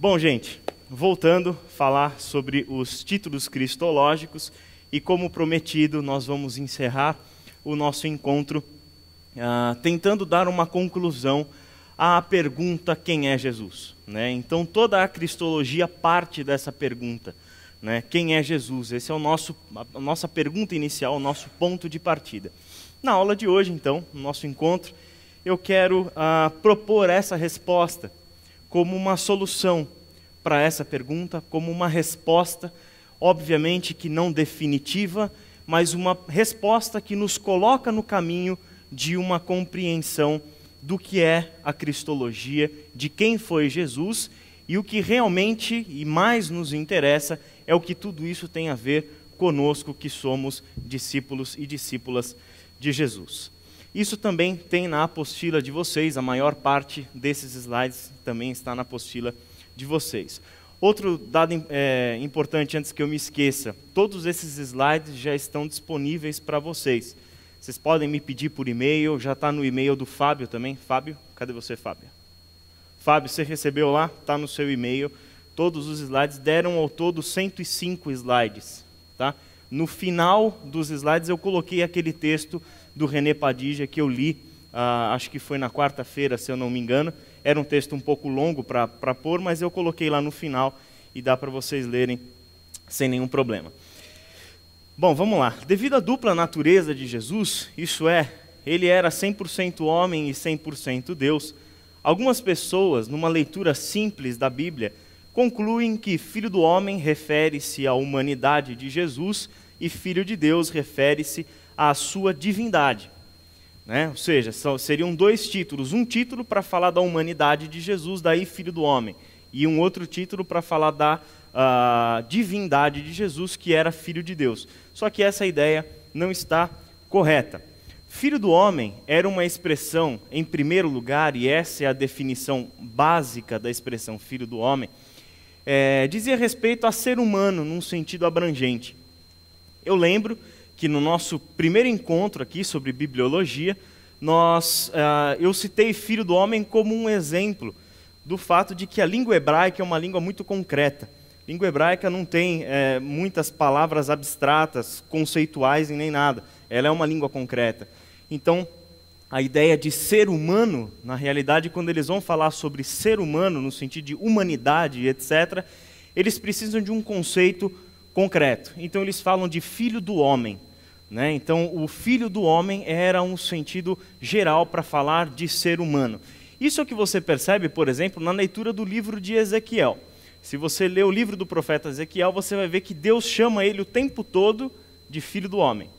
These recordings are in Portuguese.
Bom, gente, voltando a falar sobre os títulos cristológicos e como prometido, nós vamos encerrar o nosso encontro tentando dar uma conclusão à pergunta quem é Jesus, né? Então toda a cristologia parte dessa pergunta, né? Quem é Jesus? Esse é a nossa pergunta inicial, o nosso ponto de partida. Na aula de hoje, então, no nosso encontro, eu quero propor essa resposta como uma solução para essa pergunta, como uma resposta, obviamente que não definitiva, mas uma resposta que nos coloca no caminho de uma compreensão do que é a cristologia, de quem foi Jesus, e o que realmente e mais nos interessa é o que tudo isso tem a ver conosco que somos discípulos e discípulas de Jesus. Isso também tem na apostila de vocês, a maior parte desses slides também está na apostila de vocês. Outro dado importante antes que eu me esqueça, todos esses slides já estão disponíveis para vocês. Vocês podem me pedir por e-mail, já está no e-mail do Fábio também. Fábio, cadê você, Fábio? Fábio, você recebeu lá? Está no seu e-mail. Todos os slides deram ao todo 105 slides. Tá? No final dos slides eu coloquei aquele texto do René Padilha que eu li, acho que foi na quarta-feira, se eu não me engano. Era um texto um pouco longo para pôr, mas eu coloquei lá no final e dá para vocês lerem sem nenhum problema. Bom, vamos lá. Devido à dupla natureza de Jesus, isso é, ele era 100% homem e 100% Deus, algumas pessoas, numa leitura simples da Bíblia, concluem que Filho do Homem refere-se à humanidade de Jesus e Filho de Deus refere-se à sua divindade. Né? Ou seja, seriam dois títulos. Um título para falar da humanidade de Jesus, daí Filho do Homem. E um outro título para falar da divindade de Jesus, que era Filho de Deus. Só que essa ideia não está correta. Filho do Homem era uma expressão, em primeiro lugar, e essa é a definição básica da expressão Filho do Homem, dizia respeito a ser humano num sentido abrangente. Eu lembro que no nosso primeiro encontro aqui sobre bibliologia, eu citei Filho do Homem como um exemplo do fato de que a língua hebraica é uma língua muito concreta. A língua hebraica não tem muitas palavras abstratas, conceituais e nem nada. Ela é uma língua concreta. Então, a ideia de ser humano, na realidade, quando eles vão falar sobre ser humano, no sentido de humanidade, etc., eles precisam de um conceito concreto. Então, eles falam de filho do homem. Né? Então, o filho do homem era um sentido geral para falar de ser humano. Isso é o que você percebe, por exemplo, na leitura do livro de Ezequiel. Se você ler o livro do profeta Ezequiel, você vai ver que Deus chama ele o tempo todo de filho do homem.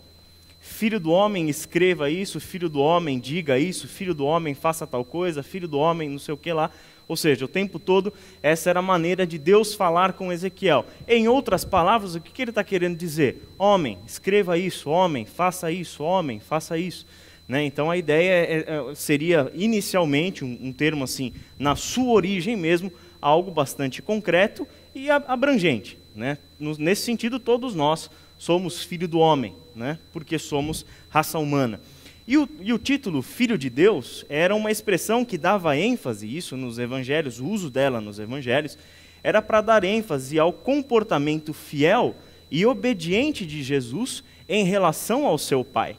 Filho do homem, escreva isso, filho do homem, diga isso, filho do homem, faça tal coisa, filho do homem, não sei o que lá. Ou seja, o tempo todo, essa era a maneira de Deus falar com Ezequiel. Em outras palavras, o que ele está querendo dizer? Homem, escreva isso, homem, faça isso, homem, faça isso. Né? Então a ideia seria, inicialmente, um termo assim, na sua origem mesmo, algo bastante concreto e abrangente. Né? Nesse sentido, todos nós somos filho do homem, né? Porque somos raça humana. E o título Filho de Deus era uma expressão que dava ênfase, isso nos evangelhos, o uso dela nos evangelhos, era para dar ênfase ao comportamento fiel e obediente de Jesus em relação ao seu Pai.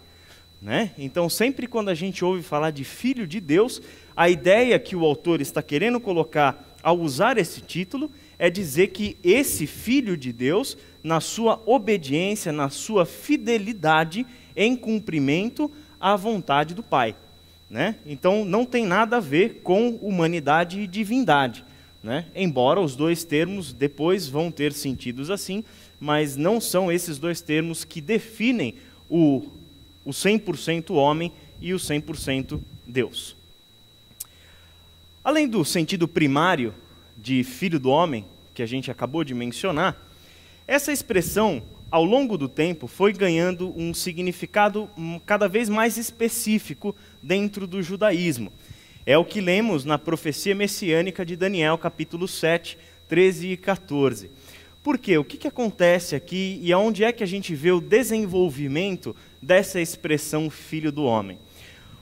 Né? Então, sempre quando a gente ouve falar de Filho de Deus, a ideia que o autor está querendo colocar ao usar esse título é dizer que esse Filho de Deus, na sua obediência, na sua fidelidade em cumprimento à vontade do Pai. Né? Então, não tem nada a ver com humanidade e divindade. Né? Embora os dois termos depois vão ter sentidos assim, mas não são esses dois termos que definem o 100% homem e o 100% Deus. Além do sentido primário de filho do homem, que a gente acabou de mencionar, essa expressão, ao longo do tempo, foi ganhando um significado cada vez mais específico dentro do judaísmo. É o que lemos na profecia messiânica de Daniel, capítulo 7, 13 e 14. Por quê? O que acontece aqui e aonde é que a gente vê o desenvolvimento dessa expressão filho do homem?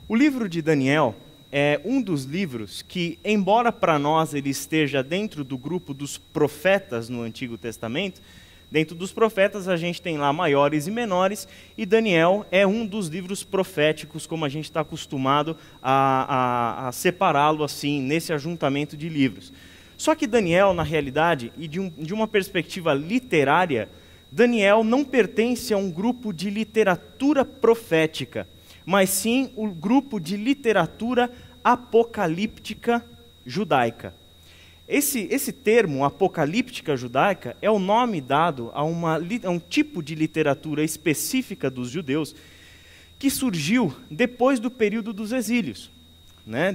O livro de Daniel é um dos livros que, embora para nós ele esteja dentro do grupo dos profetas no Antigo Testamento, dentro dos profetas a gente tem lá maiores e menores, e Daniel é um dos livros proféticos, como a gente está acostumado a separá-lo assim, nesse ajuntamento de livros. Só que Daniel, na realidade, e de uma perspectiva literária, Daniel não pertence a um grupo de literatura profética, mas sim o grupo de literatura apocalíptica judaica. Esse termo, apocalíptica judaica, é o nome dado a um tipo de literatura específica dos judeus que surgiu depois do período dos exílios.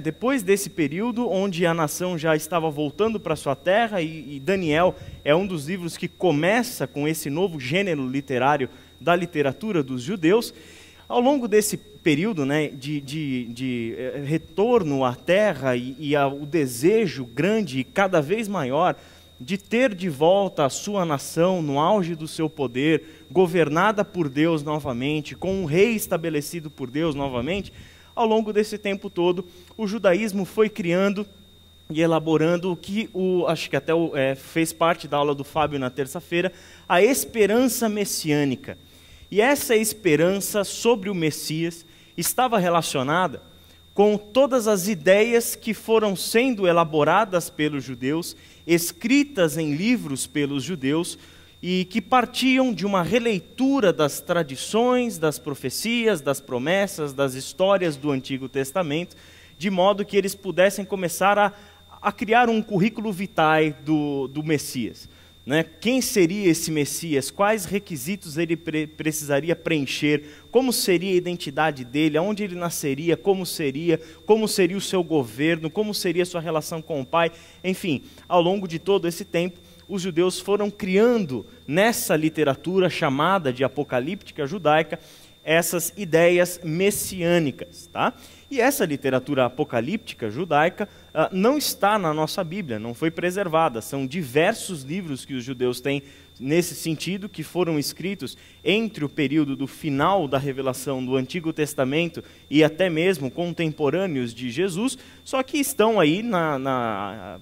Depois desse período, onde a nação já estava voltando para sua terra, e Daniel é um dos livros que começa com esse novo gênero literário da literatura dos judeus. Ao longo desse período de retorno à terra e o desejo grande e cada vez maior de ter de volta a sua nação no auge do seu poder, governada por Deus novamente, com um rei estabelecido por Deus novamente, ao longo desse tempo todo, o judaísmo foi criando e elaborando o que, acho que até fez parte da aula do Fábio na terça-feira, a esperança messiânica. E essa esperança sobre o Messias estava relacionada com todas as ideias que foram sendo elaboradas pelos judeus, escritas em livros pelos judeus, e que partiam de uma releitura das tradições, das profecias, das promessas, das histórias do Antigo Testamento, de modo que eles pudessem começar a criar um currículo vitae do Messias. Quem seria esse Messias? Quais requisitos ele precisaria preencher? Como seria a identidade dele? Aonde ele nasceria? Como seria o seu governo? Como seria a sua relação com o Pai? Enfim, ao longo de todo esse tempo, os judeus foram criando nessa literatura chamada de apocalíptica judaica essas ideias messiânicas. E essa literatura apocalíptica judaica não está na nossa Bíblia, não foi preservada. São diversos livros que os judeus têm nesse sentido, que foram escritos entre o período do final da revelação do Antigo Testamento e até mesmo contemporâneos de Jesus, só que estão aí,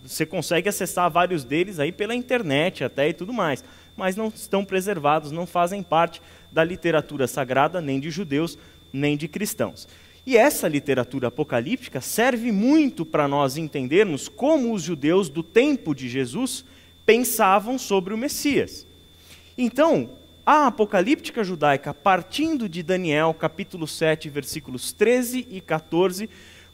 você consegue acessar vários deles aí pela internet até e tudo mais, mas não estão preservados, não fazem parte da literatura sagrada, nem de judeus, nem de cristãos. E essa literatura apocalíptica serve muito para nós entendermos como os judeus do tempo de Jesus pensavam sobre o Messias. Então, a apocalíptica judaica, partindo de Daniel, capítulo 7, versículos 13 e 14,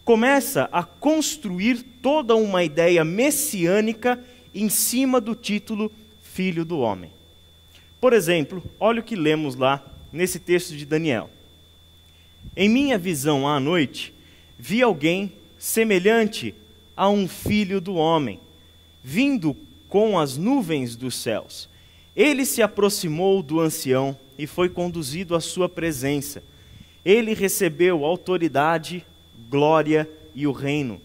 começa a construir toda uma ideia messiânica em cima do título Filho do Homem. Por exemplo, olha o que lemos lá nesse texto de Daniel. Em minha visão à noite, vi alguém semelhante a um filho do homem, vindo com as nuvens dos céus. Ele se aproximou do ancião e foi conduzido à sua presença. Ele recebeu autoridade, glória e o reino.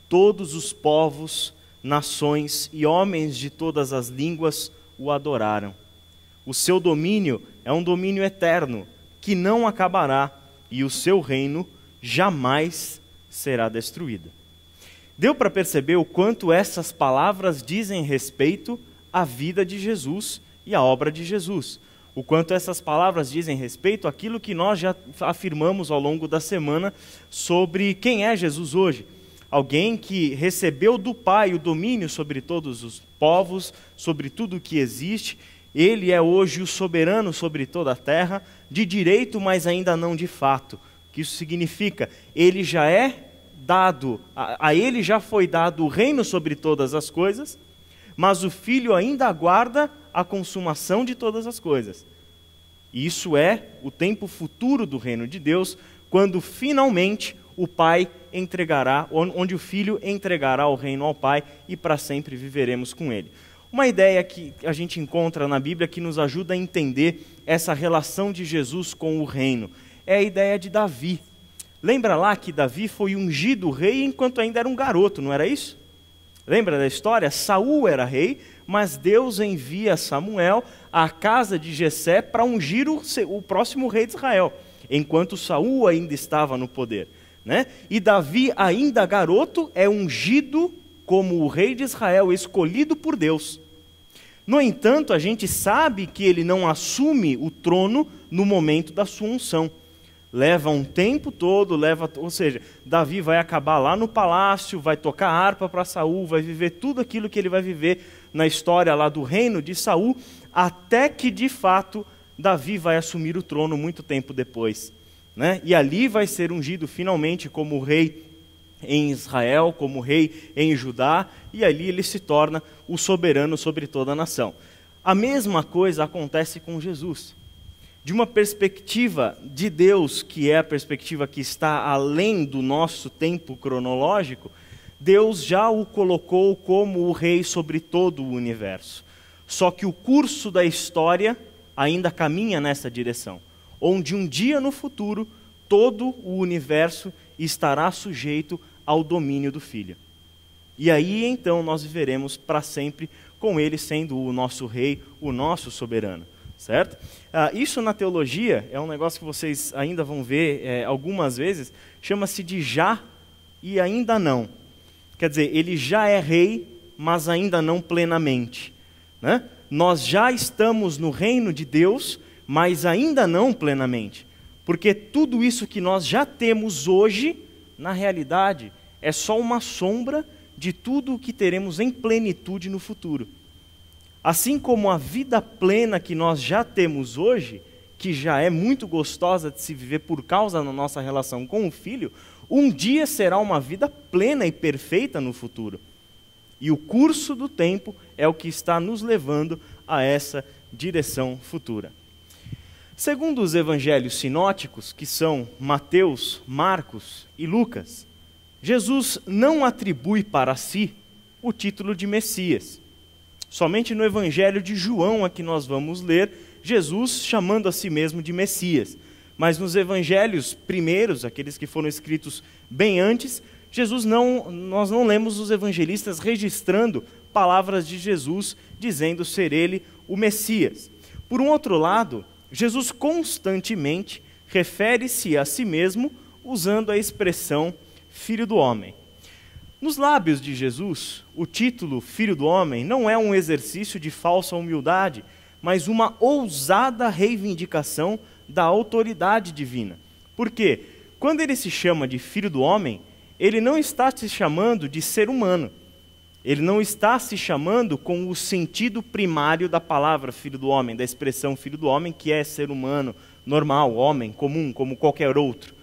Todos os povos, nações e homens de todas as línguas o adoraram. O seu domínio é um domínio eterno, que não acabará, e o seu reino jamais será destruído. Deu para perceber o quanto essas palavras dizem respeito à vida de Jesus e à obra de Jesus. O quanto essas palavras dizem respeito àquilo que nós já afirmamos ao longo da semana sobre quem é Jesus hoje. Alguém que recebeu do Pai o domínio sobre todos os povos, sobre tudo o que existe. Ele é hoje o soberano sobre toda a terra, de direito, mas ainda não de fato. O que isso significa? Ele já é dado, a ele já foi dado o reino sobre todas as coisas, mas o Filho ainda aguarda a consumação de todas as coisas. E isso é o tempo futuro do reino de Deus, quando finalmente o Pai entregará, onde o Filho entregará o reino ao Pai e para sempre viveremos com ele. Uma ideia que a gente encontra na Bíblia que nos ajuda a entender essa relação de Jesus com o reino é a ideia de Davi. Lembra lá que Davi foi ungido rei enquanto ainda era um garoto, não era isso? Lembra da história? Saul era rei, mas Deus envia Samuel à casa de Jessé para ungir o próximo rei de Israel, enquanto Saul ainda estava no poder. né? E Davi, ainda garoto, é ungido como o rei de Israel, escolhido por Deus. No entanto, a gente sabe que ele não assume o trono no momento da sua unção. Leva um tempo todo, ou seja, Davi vai acabar lá no palácio, vai tocar harpa para Saul, vai viver tudo aquilo que ele vai viver na história lá do reino de Saul, até que de fato Davi vai assumir o trono muito tempo depois, né? E ali vai ser ungido finalmente como rei em Israel, como rei em Judá, e ali ele se torna o soberano sobre toda a nação. A mesma coisa acontece com Jesus. De uma perspectiva de Deus, que é a perspectiva que está além do nosso tempo cronológico, Deus já o colocou como o rei sobre todo o universo. Só que o curso da história ainda caminha nessa direção, onde um dia no futuro todo o universo estará sujeito ao domínio do Filho. E aí então nós viveremos para sempre com ele sendo o nosso rei, o nosso soberano. Certo? Isso na teologia é um negócio que vocês ainda vão ver algumas vezes, chama-se de já e ainda não. Quer dizer, ele já é rei, mas ainda não plenamente, né? Nós já estamos no reino de Deus, mas ainda não plenamente, porque tudo isso que nós já temos hoje, na realidade, é só uma sombra de tudo o que teremos em plenitude no futuro. Assim como a vida plena que nós já temos hoje, que já é muito gostosa de se viver por causa da nossa relação com o Filho, um dia será uma vida plena e perfeita no futuro. E o curso do tempo é o que está nos levando a essa direção futura. Segundo os evangelhos sinóticos, que são Mateus, Marcos e Lucas, Jesus não atribui para si o título de Messias. Somente no Evangelho de João, aqui nós vamos ler, Jesus chamando a si mesmo de Messias. Mas nos evangelhos primeiros, aqueles que foram escritos bem antes, nós não lemos os evangelistas registrando palavras de Jesus, dizendo ser ele o Messias. Por um outro lado, Jesus constantemente refere-se a si mesmo usando a expressão Filho do Homem. Nos lábios de Jesus, o título Filho do Homem não é um exercício de falsa humildade, mas uma ousada reivindicação da autoridade divina. Por quê? Quando ele se chama de Filho do Homem, ele não está se chamando de ser humano. Ele não está se chamando com o sentido primário da palavra Filho do Homem, da expressão Filho do Homem, que é ser humano, normal, homem, comum, como qualquer outro.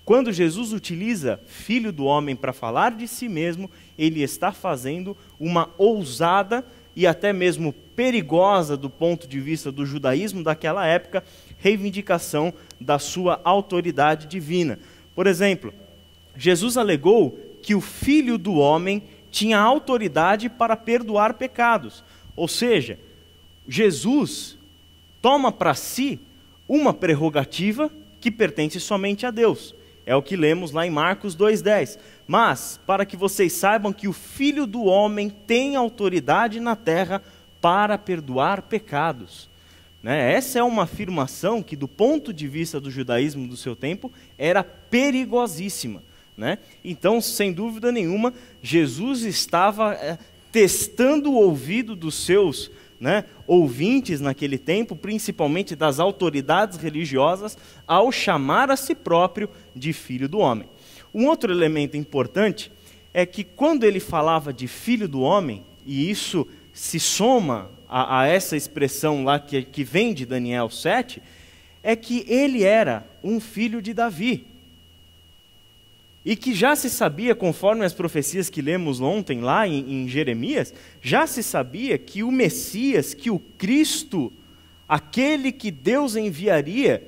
Quando Jesus utiliza Filho do Homem para falar de si mesmo, ele está fazendo uma ousada e até mesmo perigosa, do ponto de vista do judaísmo daquela época, reivindicação da sua autoridade divina. Por exemplo, Jesus alegou que o Filho do Homem tinha autoridade para perdoar pecados. Ou seja, Jesus toma para si uma prerrogativa que pertence somente a Deus. É o que lemos lá em Marcos 2,10. Mas, para que vocês saibam que o Filho do Homem tem autoridade na terra para perdoar pecados. Né? Essa é uma afirmação que, do ponto de vista do judaísmo do seu tempo, era perigosíssima. Né? Então, sem dúvida nenhuma, Jesus estava testando o ouvido dos seus ouvintes naquele tempo, principalmente das autoridades religiosas, ao chamar a si próprio de Filho do Homem. Um outro elemento importante é que quando ele falava de Filho do Homem, e isso se soma a essa expressão lá que vem de Daniel 7, é que ele era um filho de Davi. E que já se sabia, conforme as profecias que lemos ontem lá em Jeremias, já se sabia que o Messias, que o Cristo, aquele que Deus enviaria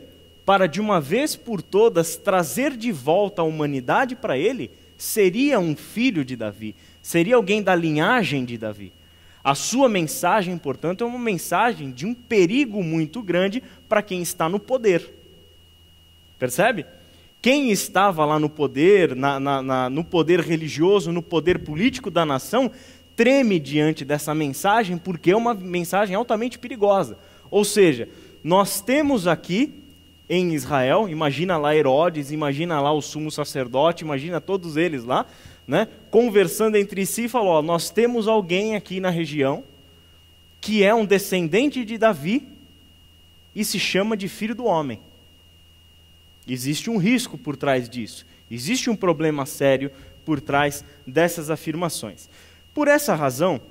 para de uma vez por todas trazer de volta a humanidade para ele, seria um filho de Davi, seria alguém da linhagem de Davi. A sua mensagem, portanto, é uma mensagem de um perigo muito grande para quem está no poder. Percebe? Quem estava lá no poder, no poder religioso, no poder político da nação, treme diante dessa mensagem, porque é uma mensagem altamente perigosa. Ou seja, nós temos aqui em Israel. Imagina lá Herodes, imagina lá o sumo sacerdote, imagina todos eles lá, né, conversando entre si, falou, ó, nós temos alguém aqui na região que é um descendente de Davi e se chama de Filho do Homem. Existe um risco por trás disso, existe um problema sério por trás dessas afirmações. Por essa razão,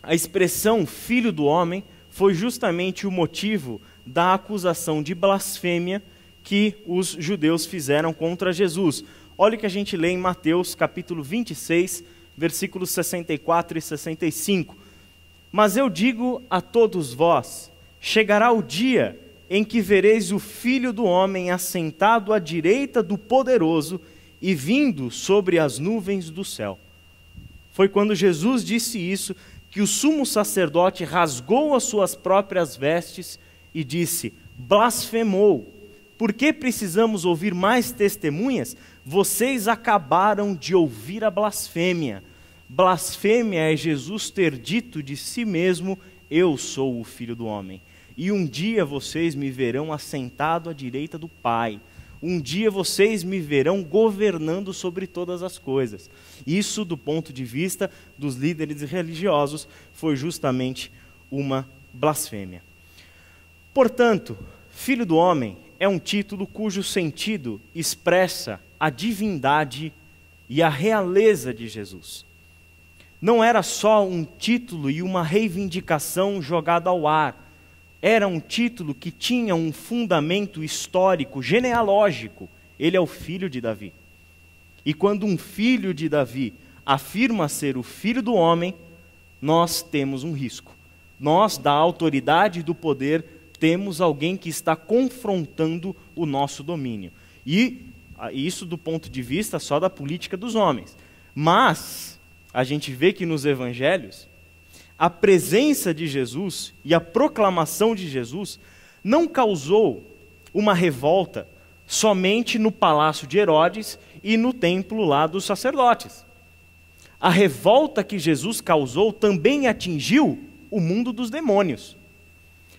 a expressão Filho do Homem foi justamente o motivo da acusação de blasfêmia que os judeus fizeram contra Jesus. Olha o que a gente lê em Mateus capítulo 26, versículos 64 e 65. Mas eu digo a todos vós, chegará o dia em que vereis o Filho do Homem assentado à direita do Poderoso e vindo sobre as nuvens do céu. Foi quando Jesus disse isso que o sumo sacerdote rasgou as suas próprias vestes e disse, blasfemou. Por que precisamos ouvir mais testemunhas? Vocês acabaram de ouvir a blasfêmia. Blasfêmia é Jesus ter dito de si mesmo, eu sou o Filho do Homem. E um dia vocês me verão assentado à direita do Pai. Um dia vocês me verão governando sobre todas as coisas. Isso, do ponto de vista dos líderes religiosos, foi justamente uma blasfêmia. Portanto, Filho do Homem é um título cujo sentido expressa a divindade e a realeza de Jesus. Não era só um título e uma reivindicação jogada ao ar. Era um título que tinha um fundamento histórico, genealógico. Ele é o filho de Davi. E quando um filho de Davi afirma ser o Filho do Homem, nós temos um risco. Nós, da autoridade e do poder, temos alguém que está confrontando o nosso domínio. E isso do ponto de vista só da política dos homens. Mas a gente vê que nos evangelhos, a presença de Jesus e a proclamação de Jesus não causou uma revolta somente no palácio de Herodes e no templo lá dos sacerdotes. A revolta que Jesus causou também atingiu o mundo dos demônios.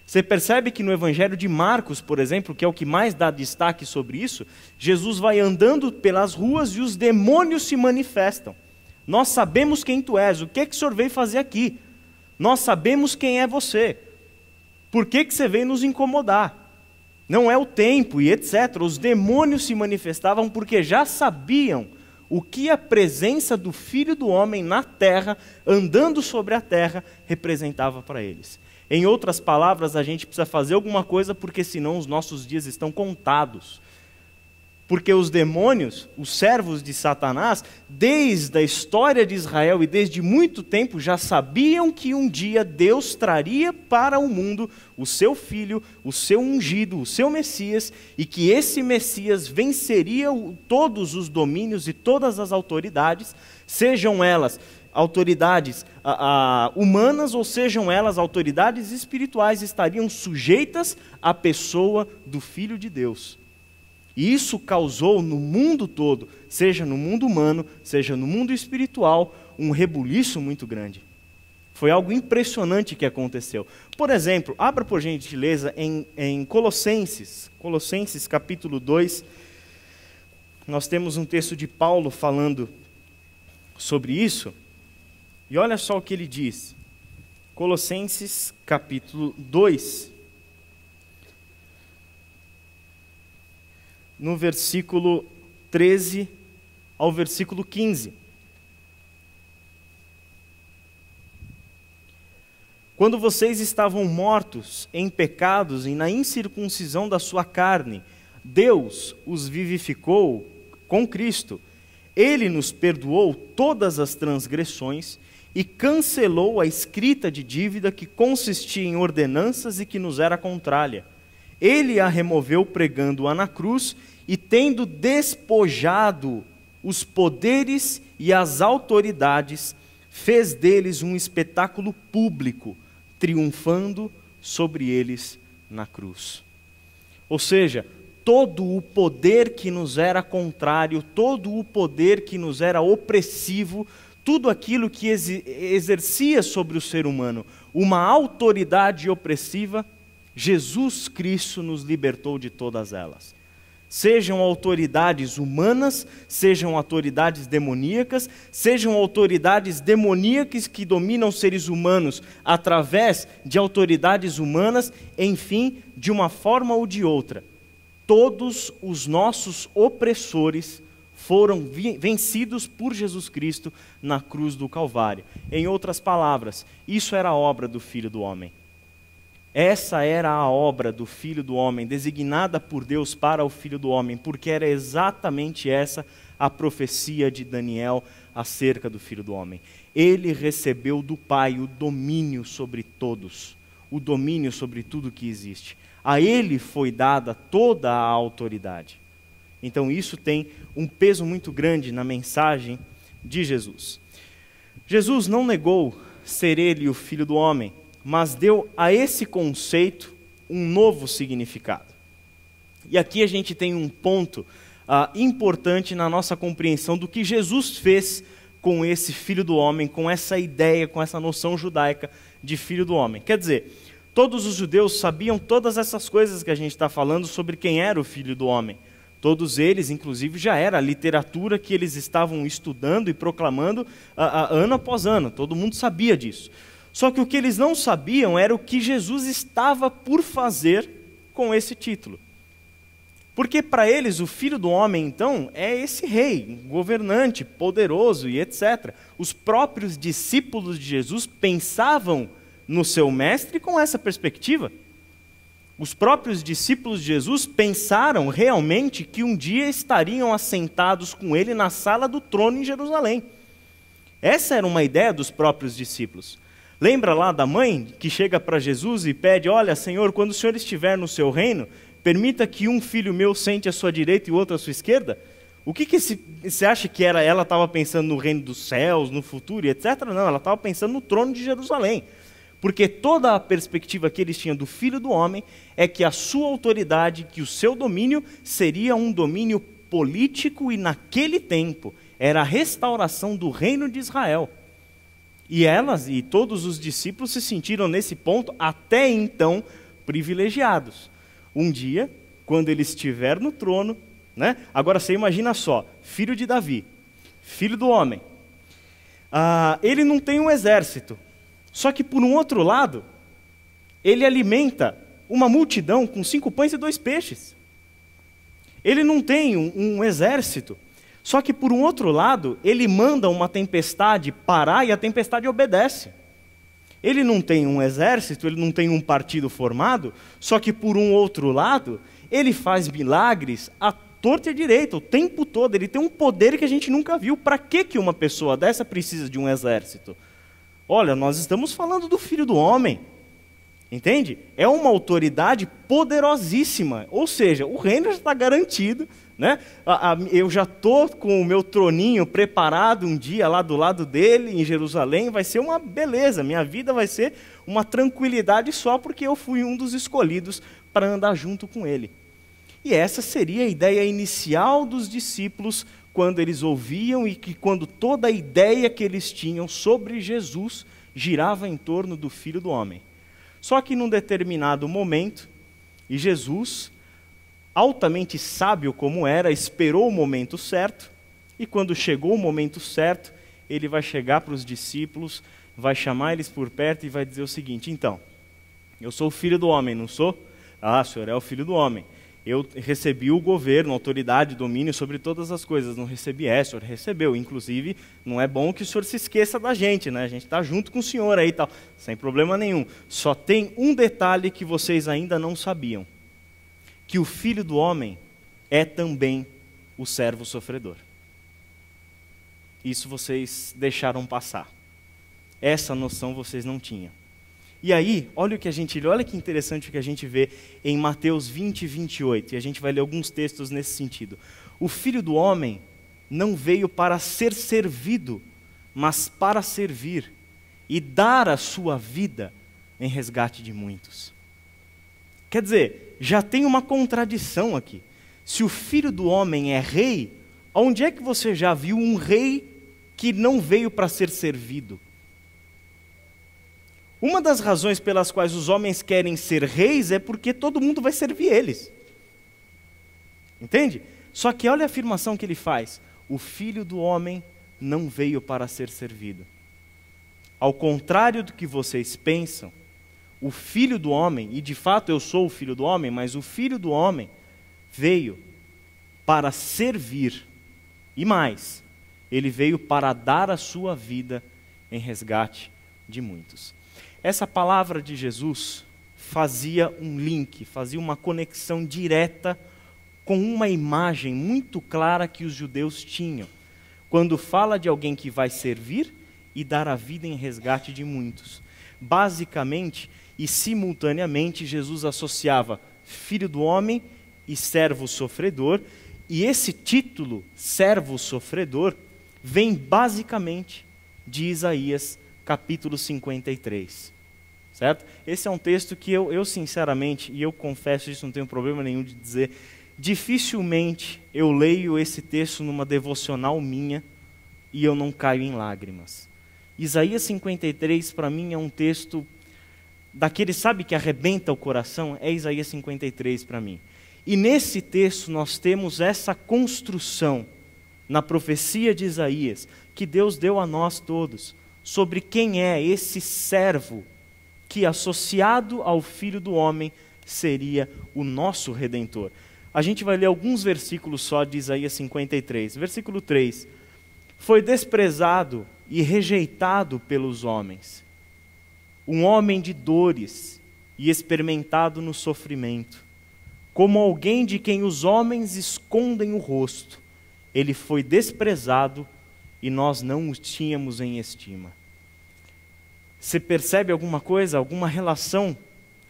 Você percebe que no Evangelho de Marcos, por exemplo, que é o que mais dá destaque sobre isso, Jesus vai andando pelas ruas e os demônios se manifestam. Nós sabemos quem tu és, o que é que o senhor veio fazer aqui? Nós sabemos quem é você. Por que você veio nos incomodar? Não é o tempo e etc. Os demônios se manifestavam porque já sabiam o que a presença do Filho do Homem na terra, andando sobre a terra, representava para eles. Em outras palavras, a gente precisa fazer alguma coisa porque senão os nossos dias estão contados. Porque os demônios, os servos de Satanás, desde a história de Israel e desde muito tempo, já sabiam que um dia Deus traria para o mundo o seu filho, o seu ungido, o seu Messias, e que esse Messias venceria todos os domínios e todas as autoridades, sejam elas autoridades humanas ou sejam elas autoridades espirituais, estariam sujeitas à pessoa do Filho de Deus. E isso causou no mundo todo, seja no mundo humano, seja no mundo espiritual, um rebuliço muito grande. Foi algo impressionante que aconteceu. Por exemplo, abra por gentileza em Colossenses capítulo 2. Nós temos um texto de Paulo falando sobre isso. E olha só o que ele diz. Colossenses capítulo 2. No versículo 13 ao versículo 15. Quando vocês estavam mortos em pecados e na incircuncisão da sua carne, Deus os vivificou com Cristo. Ele nos perdoou todas as transgressões e cancelou a escrita de dívida que consistia em ordenanças e que nos era contrária. Ele a removeu pregando-a na cruz e tendo despojado os poderes e as autoridades, fez deles um espetáculo público, triunfando sobre eles na cruz. Ou seja, todo o poder que nos era contrário, todo o poder que nos era opressivo, tudo aquilo que exercia sobre o ser humano uma autoridade opressiva, Jesus Cristo nos libertou de todas elas. Sejam autoridades humanas, sejam autoridades demoníacas, sejam autoridades demoníacas que dominam seres humanos através de autoridades humanas, enfim, de uma forma ou de outra. Todos os nossos opressores foram vencidos por Jesus Cristo na cruz do Calvário. Em outras palavras, isso era a obra do Filho do Homem. Essa era a obra do Filho do Homem, designada por Deus para o Filho do Homem, porque era exatamente essa a profecia de Daniel acerca do Filho do Homem. Ele recebeu do Pai o domínio sobre todos, o domínio sobre tudo que existe. A ele foi dada toda a autoridade. Então isso tem um peso muito grande na mensagem de Jesus. Jesus não negou ser ele o Filho do Homem, mas deu a esse conceito um novo significado. E aqui a gente tem um ponto importante na nossa compreensão do que Jesus fez com esse Filho do Homem, com essa ideia, com essa noção judaica de Filho do Homem. Quer dizer, todos os judeus sabiam todas essas coisas que a gente está falando sobre quem era o Filho do Homem. Todos eles, inclusive, já era a literatura que eles estavam estudando e proclamando ano após ano. Todo mundo sabia disso. Só que o que eles não sabiam era o que Jesus estava por fazer com esse título. Porque para eles o Filho do Homem, então, é esse rei, governante, poderoso e etc. Os próprios discípulos de Jesus pensavam no seu mestre com essa perspectiva. Os próprios discípulos de Jesus pensaram realmente que um dia estariam assentados com ele na sala do trono em Jerusalém. Essa era uma ideia dos próprios discípulos. Lembra lá da mãe que chega para Jesus e pede: olha, Senhor, quando o Senhor estiver no seu reino, permita que um filho meu sente à sua direita e o outro à sua esquerda? O que você acha que era? Ela estava pensando no reino dos céus, no futuro e etc? Não, ela estava pensando no trono de Jerusalém. Porque toda a perspectiva que eles tinham do Filho do Homem é que a sua autoridade, que o seu domínio seria um domínio político e naquele tempo era a restauração do reino de Israel. E elas e todos os discípulos se sentiram nesse ponto até então privilegiados. Um dia, quando ele estiver no trono, né? Agora você imagina só, filho de Davi, filho do homem, ele não tem um exército, só que por um outro lado, ele alimenta uma multidão com 5 pães e 2 peixes. Ele não tem um exército, só que por um outro lado, ele manda uma tempestade parar e a tempestade obedece. Ele não tem um exército, ele não tem um partido formado, só que por um outro lado, ele faz milagres à torta e à direita, o tempo todo. Ele tem um poder que a gente nunca viu. Para que uma pessoa dessa precisa de um exército? Olha, nós estamos falando do Filho do Homem, entende? É uma autoridade poderosíssima, ou seja, o reino já está garantido, né? Eu já estou com o meu troninho preparado um dia lá do lado dele, em Jerusalém, vai ser uma beleza, minha vida vai ser uma tranquilidade só porque eu fui um dos escolhidos para andar junto com ele. E essa seria a ideia inicial dos discípulos quando eles ouviam e que quando toda a ideia que eles tinham sobre Jesus girava em torno do Filho do Homem. Só que num determinado momento, e Jesus, altamente sábio como era, esperou o momento certo, e quando chegou o momento certo, ele vai chegar para os discípulos, vai chamar eles por perto e vai dizer o seguinte: então, eu sou o Filho do Homem, não sou? Ah, o senhor é o Filho do Homem. Eu recebi o governo, autoridade, domínio sobre todas as coisas. Não recebi o senhor recebeu. Inclusive, não é bom que o senhor se esqueça da gente, né? A gente está junto com o senhor aí e tal, sem problema nenhum. Só tem um detalhe que vocês ainda não sabiam: que o Filho do Homem é também o servo sofredor. Isso vocês deixaram passar. Essa noção vocês não tinham. E aí, olha que interessante o que a gente vê em Mateus 20, 28, e a gente vai ler alguns textos nesse sentido. O Filho do Homem não veio para ser servido, mas para servir e dar a sua vida em resgate de muitos. Quer dizer, já tem uma contradição aqui. Se o Filho do Homem é rei, onde é que você já viu um rei que não veio para ser servido? Uma das razões pelas quais os homens querem ser reis é porque todo mundo vai servir eles. Entende? Só que olha a afirmação que ele faz. O Filho do Homem não veio para ser servido. Ao contrário do que vocês pensam, o Filho do Homem, e de fato eu sou o Filho do Homem, mas o Filho do Homem veio para servir. E mais, ele veio para dar a sua vida em resgate de muitos. Essa palavra de Jesus fazia um link, fazia uma conexão direta com uma imagem muito clara que os judeus tinham, quando fala de alguém que vai servir e dar a vida em resgate de muitos. Basicamente e simultaneamente, Jesus associava Filho do Homem e servo sofredor, e esse título, servo sofredor, vem basicamente de Isaías capítulo 53. Certo? Esse é um texto que eu sinceramente, e eu confesso isso, não tenho problema nenhum de dizer, dificilmente eu leio esse texto numa devocional minha e eu não caio em lágrimas. Isaías 53 para mim é um texto daquele, sabe, que arrebenta o coração, é Isaías 53 para mim. E nesse texto nós temos essa construção na profecia de Isaías, que Deus deu a nós todos, sobre quem é esse servo que, associado ao Filho do Homem, seria o nosso Redentor. A gente vai ler alguns versículos só de Isaías 53. Versículo 3. Foi desprezado e rejeitado pelos homens, um homem de dores e experimentado no sofrimento, como alguém de quem os homens escondem o rosto. Ele foi desprezado e nós não o tínhamos em estima. Você percebe alguma coisa, alguma relação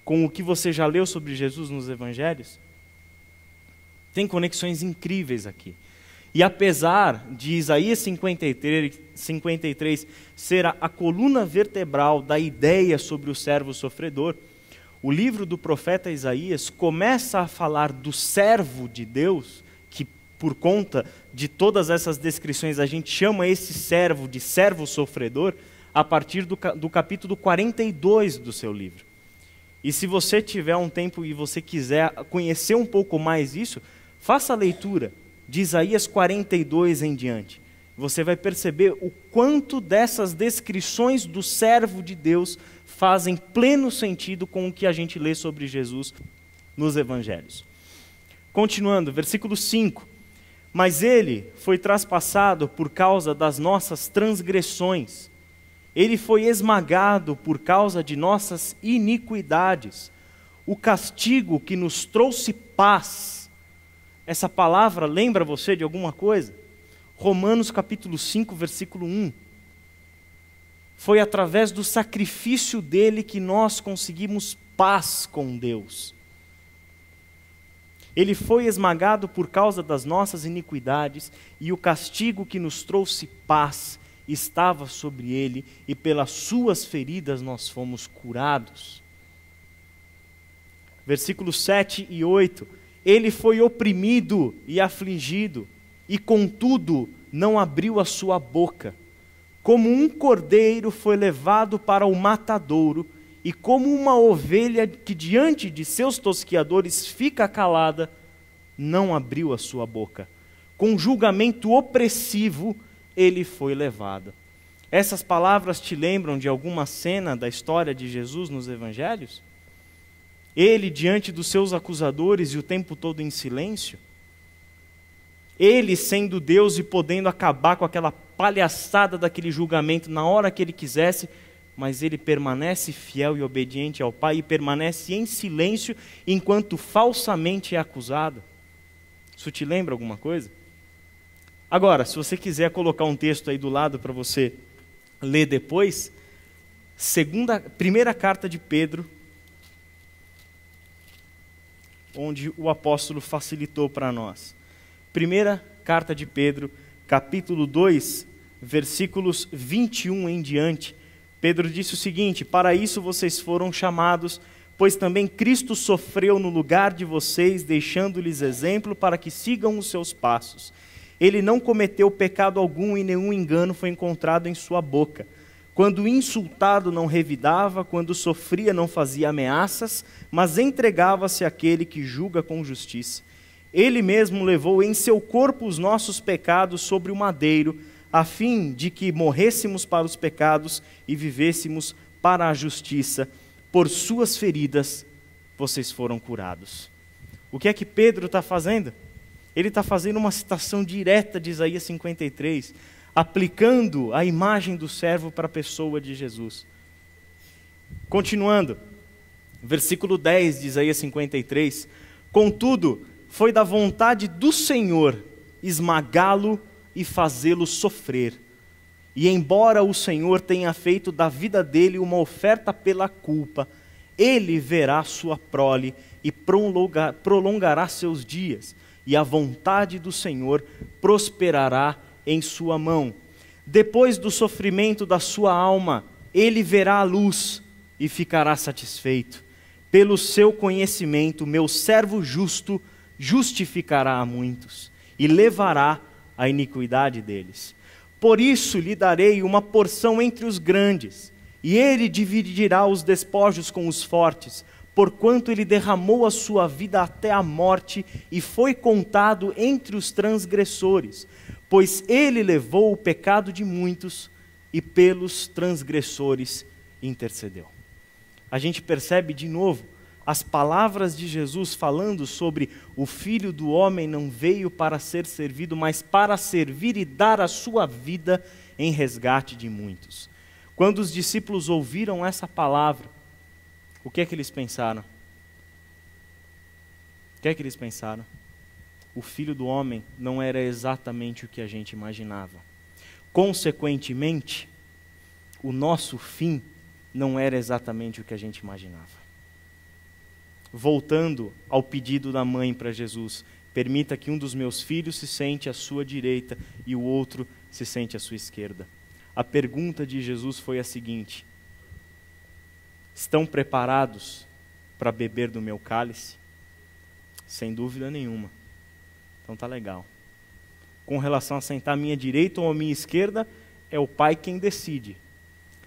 com o que você já leu sobre Jesus nos evangelhos? Tem conexões incríveis aqui. E apesar de Isaías 53 ser a coluna vertebral da ideia sobre o servo sofredor, o livro do profeta Isaías começa a falar do servo de Deus, que por conta de todas essas descrições a gente chama esse servo de servo sofredor, a partir do capítulo 42 do seu livro. E se você tiver um tempo e você quiser conhecer um pouco mais isso, faça a leitura de Isaías 42 em diante. Você vai perceber o quanto dessas descrições do servo de Deus fazem pleno sentido com o que a gente lê sobre Jesus nos evangelhos. Continuando, versículo 5. Mas ele foi traspassado por causa das nossas transgressões. Ele foi esmagado por causa de nossas iniquidades. O castigo que nos trouxe paz. Essa palavra lembra você de alguma coisa? Romanos capítulo 5, versículo 1. Foi através do sacrifício dele que nós conseguimos paz com Deus. Ele foi esmagado por causa das nossas iniquidades, e o castigo que nos trouxe paz estava sobre ele, e pelas suas feridas nós fomos curados. Versículos 7 e 8. Ele foi oprimido e afligido, e contudo não abriu a sua boca. Como um cordeiro foi levado para o matadouro, e como uma ovelha que diante de seus tosquiadores fica calada, não abriu a sua boca. Com julgamento opressivo ele foi levado. Essas palavras te lembram de alguma cena da história de Jesus nos evangelhos? Ele diante dos seus acusadores e o tempo todo em silêncio? Ele sendo Deus e podendo acabar com aquela palhaçada daquele julgamento na hora que ele quisesse, mas ele permanece fiel e obediente ao Pai e permanece em silêncio enquanto falsamente é acusado. Isso te lembra alguma coisa? Agora, se você quiser colocar um texto aí do lado para você ler depois, primeira carta de Pedro, onde o apóstolo facilitou para nós. Primeira carta de Pedro, capítulo 2, versículos 21 em diante. Pedro disse o seguinte: para isso vocês foram chamados, pois também Cristo sofreu no lugar de vocês, deixando-lhes exemplo para que sigam os seus passos. Ele não cometeu pecado algum e nenhum engano foi encontrado em sua boca. Quando insultado não revidava, quando sofria não fazia ameaças, mas entregava-se àquele que julga com justiça. Ele mesmo levou em seu corpo os nossos pecados sobre o madeiro, a fim de que morrêssemos para os pecados e vivêssemos para a justiça. Por suas feridas vocês foram curados. O que é que Pedro está fazendo? Ele está fazendo uma citação direta de Isaías 53, aplicando a imagem do servo para a pessoa de Jesus. Continuando, versículo 10 de Isaías 53, contudo, foi da vontade do Senhor esmagá-lo e fazê-lo sofrer. E embora o Senhor tenha feito da vida dele uma oferta pela culpa, ele verá sua prole e prolongará seus dias, e a vontade do Senhor prosperará em sua mão. Depois do sofrimento da sua alma, ele verá a luz e ficará satisfeito. Pelo seu conhecimento, meu servo justo justificará a muitos e levará a iniquidade deles. Por isso lhe darei uma porção entre os grandes, e ele dividirá os despojos com os fortes, porquanto ele derramou a sua vida até a morte e foi contado entre os transgressores, pois ele levou o pecado de muitos e pelos transgressores intercedeu. A gente percebe de novo as palavras de Jesus falando sobre o Filho do Homem não veio para ser servido, mas para servir e dar a sua vida em resgate de muitos. Quando os discípulos ouviram essa palavra, o que é que eles pensaram? O que é que eles pensaram? O Filho do Homem não era exatamente o que a gente imaginava. Consequentemente, o nosso fim não era exatamente o que a gente imaginava. Voltando ao pedido da mãe para Jesus, permita que um dos meus filhos se sente à sua direita e o outro se sente à sua esquerda. A pergunta de Jesus foi a seguinte: estão preparados para beber do meu cálice? Sem dúvida nenhuma. Então tá legal. Com relação a sentar à minha direita ou à minha esquerda, é o Pai quem decide.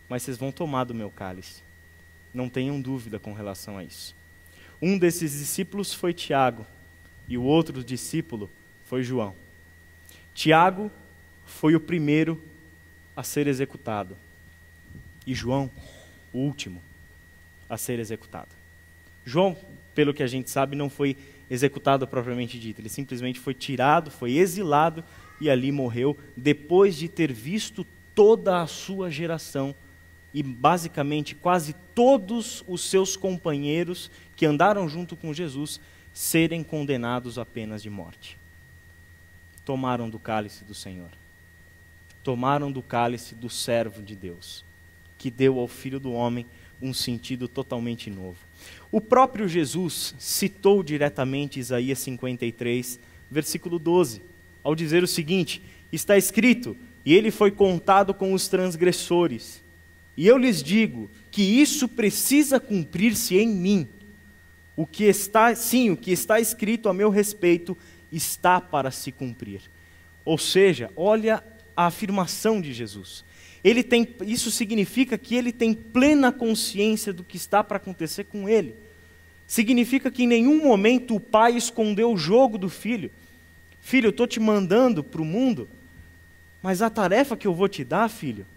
Mas vocês vão tomar do meu cálice. Não tenham dúvida com relação a isso. Um desses discípulos foi Tiago, e o outro discípulo foi João. Tiago foi o primeiro a ser executado, e João, o último a ser executado. João, pelo que a gente sabe, não foi executado propriamente dito, ele simplesmente foi tirado, foi exilado, e ali morreu, depois de ter visto toda a sua geração, e basicamente quase todos os seus companheiros que andaram junto com Jesus serem condenados a penas de morte. Tomaram do cálice do Senhor. Tomaram do cálice do servo de Deus, que deu ao Filho do Homem um sentido totalmente novo. O próprio Jesus citou diretamente Isaías 53, versículo 12, ao dizer o seguinte: está escrito, e ele foi contado com os transgressores. E eu lhes digo que isso precisa cumprir-se em mim. O que está escrito a meu respeito está para se cumprir. Ou seja, olha a afirmação de Jesus. Isso significa que ele tem plena consciência do que está para acontecer com ele. Significa que em nenhum momento o pai escondeu o jogo do filho. Filho, eu estou te mandando para o mundo, mas a tarefa que eu vou te dar, filho,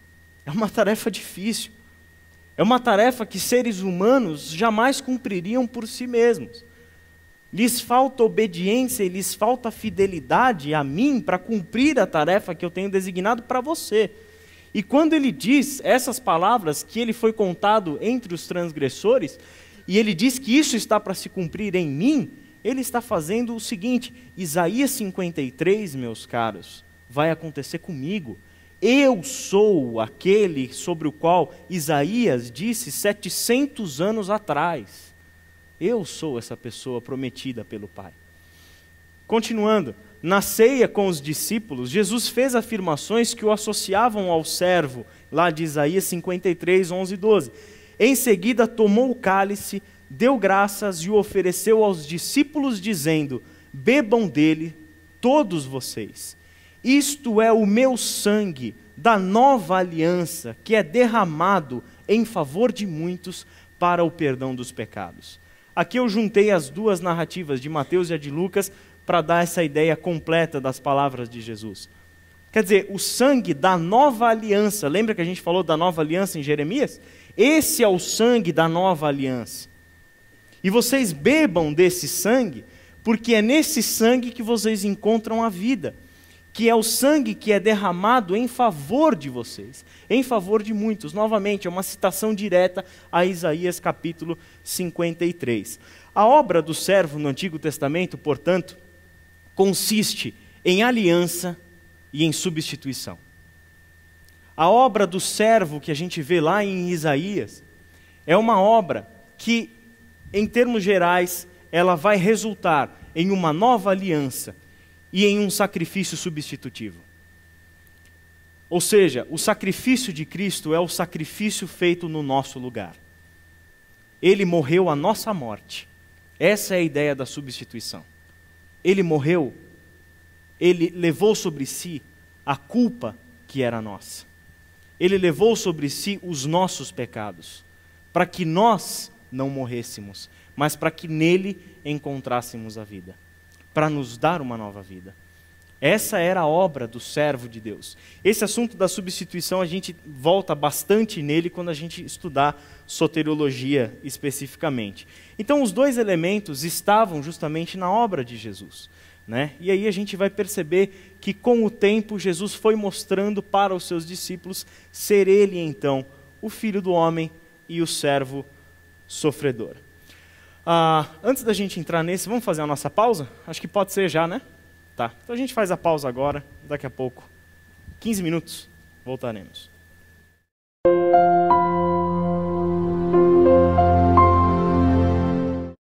é uma tarefa difícil. É uma tarefa que seres humanos jamais cumpririam por si mesmos. Lhes falta obediência e lhes falta fidelidade a mim para cumprir a tarefa que eu tenho designado para você. E quando ele diz essas palavras, que ele foi contado entre os transgressores, e ele diz que isso está para se cumprir em mim, ele está fazendo o seguinte: Isaías 53, meus caros, vai acontecer comigo. Eu sou aquele sobre o qual Isaías disse 700 anos atrás. Eu sou essa pessoa prometida pelo Pai. Continuando, na ceia com os discípulos, Jesus fez afirmações que o associavam ao servo, lá de Isaías 53, 11 e 12. Em seguida tomou o cálice, deu graças e o ofereceu aos discípulos, dizendo: bebam dele todos vocês. Isto é o meu sangue da nova aliança que é derramado em favor de muitos para o perdão dos pecados. Aqui eu juntei as duas narrativas, de Mateus e a de Lucas, para dar essa ideia completa das palavras de Jesus. Quer dizer, o sangue da nova aliança, lembra que a gente falou da nova aliança em Jeremias? Esse é o sangue da nova aliança. E vocês bebam desse sangue, porque é nesse sangue que vocês encontram a vida, que é o sangue que é derramado em favor de vocês, em favor de muitos. Novamente, é uma citação direta a Isaías capítulo 53. A obra do servo no Antigo Testamento, portanto, consiste em aliança e em substituição. A obra do servo que a gente vê lá em Isaías é uma obra que, em termos gerais, ela vai resultar em uma nova aliança e em um sacrifício substitutivo. Ou seja, o sacrifício de Cristo é o sacrifício feito no nosso lugar. Ele morreu a nossa morte. Essa é a ideia da substituição. Ele morreu, ele levou sobre si a culpa que era nossa. Ele levou sobre si os nossos pecados, para que nós não morrêssemos, mas para que nele encontrássemos a vida, para nos dar uma nova vida. Essa era a obra do servo de Deus. Esse assunto da substituição a gente volta bastante nele quando a gente estudar soteriologia especificamente. Então os dois elementos estavam justamente na obra de Jesus, né? E aí a gente vai perceber que com o tempo Jesus foi mostrando para os seus discípulos ser ele então o Filho do homem e o servo sofredor. Antes da gente entrar nesse, vamos fazer a nossa pausa? Acho que pode ser já, né? Tá. Então a gente faz a pausa agora, daqui a pouco, 15 minutos, voltaremos.